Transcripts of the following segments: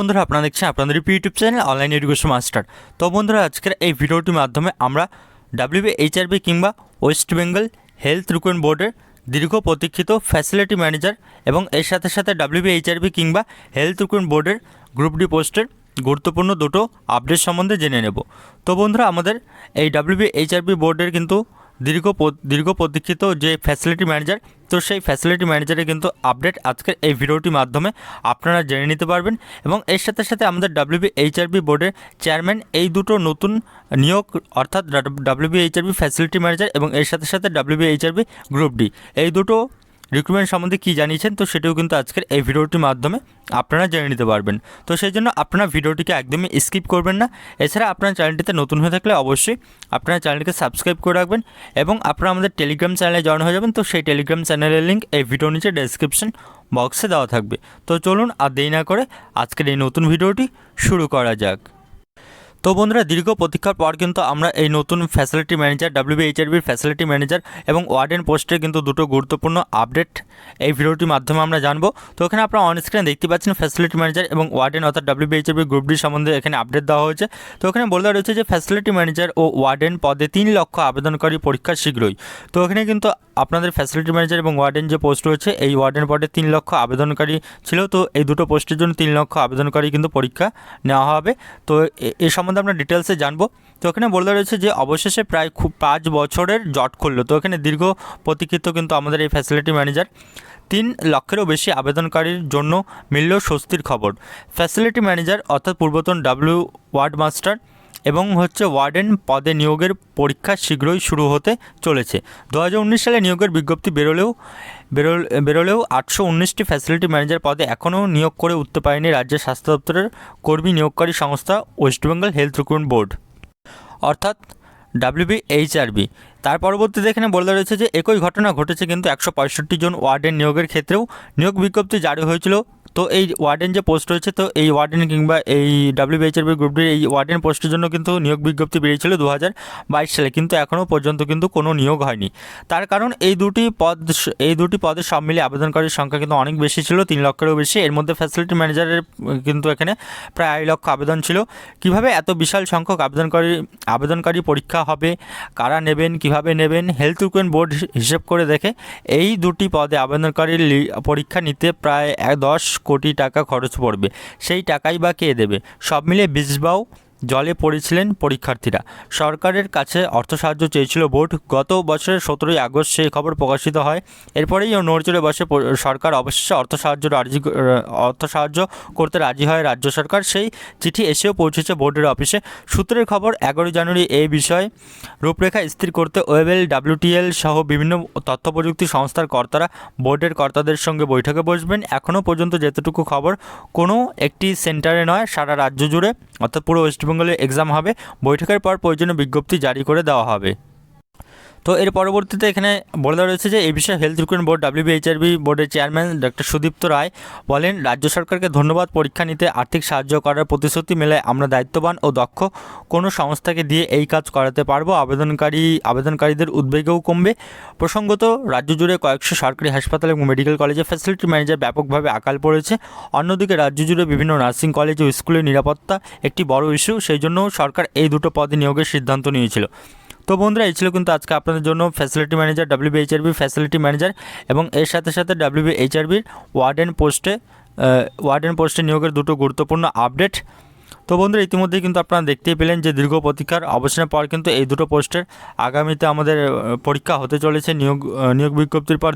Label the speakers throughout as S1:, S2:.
S1: বন্ধুরা আপনারা দেখছেন আপনাদের YouTube channel online education master. তো বন্ধুরা আজকের এই ভিডিওটির মাধ্যমে আমরা WBHRB কিংবা ওয়েস্ট বেঙ্গল হেলথ রিক্রুটমেন্ট বোর্ডের দীর্ঘ প্রতীক্ষিত ফ্যাসিলিটি ম্যানেজার এবং এর সাথে সাথে WBHRB কিংবা হেলথ রিক্রুটমেন্ট বোর্ডের গ্রুপ ডি পোস্টের গুরুত্বপূর্ণ দুটো আপডেট সম্বন্ধে জেনে নেব। তো বন্ধুরা আমাদের এই WBHRB বোর্ডের কিন্তু দীর্ঘ প্রতীক্ষিত যে ফ্যাসিলিটি ম্যানেজার, তো সেই ফ্যাসিলিটি ম্যানেজারের কিন্তু আপডেট আজকের এই ভিডিওটির মাধ্যমে আপনারা জেনে নিতে পারবেন। এবং এর সাথে সাথে আমাদের WBHRB বোর্ডের চেয়ারম্যান এই দুটো নতুন নিয়োগ অর্থাৎ WBHRB ফ্যাসিলিটি ম্যানেজার এবং এর সাথে সাথে WBHRB গ্রুপ ডি এই দুটো রিক্রুটমেন্ট সম্বন্ধে কী জানিয়েছেন, তো সেটাও কিন্তু আজকের এই ভিডিওটির মাধ্যমে আপনারা জেনে নিতে পারবেন। তো সেই জন্য আপনারা ভিডিওটিকে একদমই স্কিপ করবেন না। এছাড়া আপনার চ্যানেলটিতে নতুন হয়ে থাকলে অবশ্যই আপনারা চ্যানেলটিকে সাবস্ক্রাইব করে রাখবেন এবং আপনারা আমাদের টেলিগ্রাম চ্যানেলে জয়েন হয়ে যাবেন। তো সেই টেলিগ্রাম চ্যানেলের লিঙ্ক এই ভিডিওর নিচে ডেসক্রিপশন বক্সে দেওয়া থাকবে। তো চলুন আর দেরি না করে আজকের এই নতুন ভিডিওটি শুরু করা যাক। তো বন্ধুরা দীর্ঘ প্রতীক্ষার পর কিন্তু আমরা এই নতুন ফ্যাসিলিটি ম্যানেজার WBHRBর ফ্যাসিলিটি ম্যানেজার এবং ওয়ার্ডেন পোস্টের কিন্তু দুটো গুরুত্বপূর্ণ আপডেট এই ভিডিওটির মাধ্যমে আমরা জানবো। তো এখানে আপনারা অন স্ক্রিনে দেখতে পাচ্ছেন ফ্যাসিলিটি ম্যানেজার এবং ওয়ার্ডেন অর্থাৎ WBHRB গ্রুপ ডি সম্বন্ধে এখানে আপডেট দেওয়া হয়েছে। তো এখানে বলা রয়েছে যে ফ্যাসিলিটি ম্যানেজার ও ওয়ার্ডেন পদে 3 লক্ষ আবেদনকারী পরীক্ষা শীঘ্রই। তো এখানে কিন্তু আপনাদের ফ্যাসিলিটি ম্যানেজার এবং ওয়ার্ডেন যে পোস্ট রয়েছে এই ওয়ার্ডেন পদে 3 লক্ষ আবেদনকারী ছিল। তো এই দুটো পোস্টের জন্য 3 লক্ষ আবেদনকারী কিন্তু পরীক্ষা নেওয়া হবে। তো এই সম্বন্ধে আমরা ডিটেলসে জানবো। তো এখানে বলা রয়েছে যে অবশেষে প্রায় 5 বছরের জট খুললো। তো এখানে দীর্ঘ প্রতীক্ষিত কিন্তু আমাদের এই ফ্যাসিলিটি ম্যানেজার 3 লক্ষেরও বেশি আবেদনকারীর জন্য মিলল স্বস্তির খবর। ফ্যাসিলিটি ম্যানেজার অর্থাৎ পূর্বতন ওয়ার্ড মাস্টার এবং ওয়ার্ডেন পদে নিয়োগের পরীক্ষা শীঘ্রই শুরু হতে চলেছে। 2019 সালে নিয়োগের বিজ্ঞপ্তি বেরোলেও 819টি ফ্যাসিলিটি ম্যানেজার পদে এখনও নিয়োগ করে উঠতে পারেনি রাজ্যের স্বাস্থ্য দপ্তরের কর্মী নিয়োগকারী সংস্থা West Bengal health recruitment board অর্থাৎ WBHRB। তার পরবর্তীতে এখানে বলা রয়েছে যে একই ঘটনা ঘটেছে কিন্তু 165 জন ওয়ার্ডেন নিয়োগের ক্ষেত্রেও নিয়োগ বিজ্ঞপ্তি জারি হয়েছিল। তো এই ওয়ার্ডেন যে পোস্ট রয়েছে, তো এই ওয়ার্ডেন কিংবা এই WBHRB গ্রুপটির এই ওয়ার্ডেন পোস্টের জন্য কিন্তু নিয়োগ বিজ্ঞপ্তি বেরিয়েছিল 2022 সালে, কিন্তু এখনও পর্যন্ত কিন্তু কোনো নিয়োগ হয়নি। তার কারণ এই দুটি পদের সব মিলিয়ে আবেদনকারীর সংখ্যা কিন্তু অনেক বেশি ছিল, 3 লক্ষেরও বেশি। এর মধ্যে ফ্যাসিলিটি ম্যানেজারের কিন্তু এখানে প্রায় 2 লক্ষ আবেদন ছিল। কিভাবে এত বিশাল সংখ্যক আবেদনকারী পরীক্ষা হবে, কারা নেবেন, কিভাবে নেবেন, হেলথ রিক্রুটমেন্ট বোর্ড হিসেব করে দেখে এই দুটি পদে আবেদনকারীর পরীক্ষা নিতে প্রায় 10 কোটি টাকা খরচ পড়বে। সেই টাকাই বা কে দেবে? সব মিলিয়ে বিষবাও জলে পড়েছিলেন পরীক্ষার্থীরা। সরকারের কাছে অর্থ সাহায্য চেয়েছিল বোর্ড। গত বছরের 17ই আগস্ট সেই খবর প্রকাশিত হয়। এরপরেই নড়চড়ে বসে সরকার। অবশেষে অর্থ সাহায্য করতে রাজি হয় রাজ্য সরকার। সেই চিঠি এসেও পৌঁছেছে বোর্ডের অফিসে। সূত্রের খবর 11 জানুয়ারি এই বিষয়ে রূপরেখা স্থির করতে ওয়েবেল WTL সহ বিভিন্ন তথ্য প্রযুক্তি সংস্থার কর্তারা বোর্ডের কর্তাদের সঙ্গে বৈঠকে বসবেন। এখনও পর্যন্ত যেতটুকু খবর কোনো একটি সেন্টারে নয়, সারা রাজ্য জুড়ে অর্থাৎ পুরো ওয়েস্ট বেঙ্গলে এক্সাম হবে। বৈঠকের পর প্রয়োজনীয় বিজ্ঞপ্তি জারি করে দেওয়া হবে। তো এর পরবর্তীতে এখানে বলা রয়েছে যে এই বিষয়ে হেলথ রিক্রুটমেন্ট বোর্ড WBHRB বোর্ডের চেয়ারম্যান ডক্টর সুদীপ্ত রায় বলেন, রাজ্য সরকারকে ধন্যবাদ। পরীক্ষা নিতে আর্থিক সাহায্য করার প্রতিশ্রুতি মেলায় আমরা দায়িত্ববান ও দক্ষ কোনো সংস্থাকে দিয়ে এই কাজ করাতে পারবো। আবেদনকারীদের উদ্বেগও কমবে। প্রসঙ্গত রাজ্য জুড়ে কয়েকশো সরকারি হাসপাতাল এবং মেডিকেল কলেজে ফ্যাসিলিটি ম্যানেজার ব্যাপকভাবে আকাল পড়েছে। অন্যদিকে রাজ্য জুড়ে বিভিন্ন নার্সিং কলেজ ও স্কুলের নিরাপত্তা একটি বড় ইস্যু। সেই জন্য সরকার এই দুটো পদে নিয়োগের সিদ্ধান্ত নিয়েছিল। তো বন্ধুরা এই ছিল কিন্তু আজকে আপনাদের জন্য facility manager WBHRB facility manager এবং এর সাথে সাথে WBHRBর ওয়ার্ডেন পোস্টে নিয়োগের দুটো গুরুত্বপূর্ণ আপডেট। তো বন্ধুরা ইতিমধ্যেই কিন্তু আপনারা দেখতেই পেলেন যে দীর্ঘ প্রতীক্ষার অবসানের পর কিন্তু এই দুটো পোস্টের আগামীতে আমাদের পরীক্ষা হতে চলেছে। নিয়োগ বিজ্ঞপ্তির পর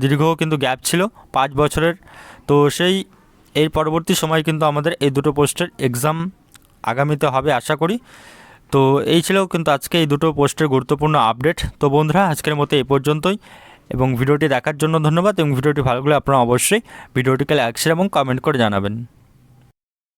S1: দীর্ঘ কিন্তু গ্যাপ ছিল 5 বছরের। তো এর পরবর্তী সময় কিন্তু আমাদের এই দুটো পোস্টের এক্সাম আগামীতে হবে আশা করি। তো এই ছিল কিন্তু আজকে এই দুটো পোস্টের গুরুত্বপূর্ণ আপডেট। তো বন্ধুরা আজকের মতো এই পর্যন্তই এবং ভিডিওটি দেখার জন্য ধন্যবাদ। এবং ভিডিওটি ভালো লাগলে আপনারা অবশ্যই ভিডিওটিকে লাইক শেয়ার এবং কমেন্ট করে জানাবেন।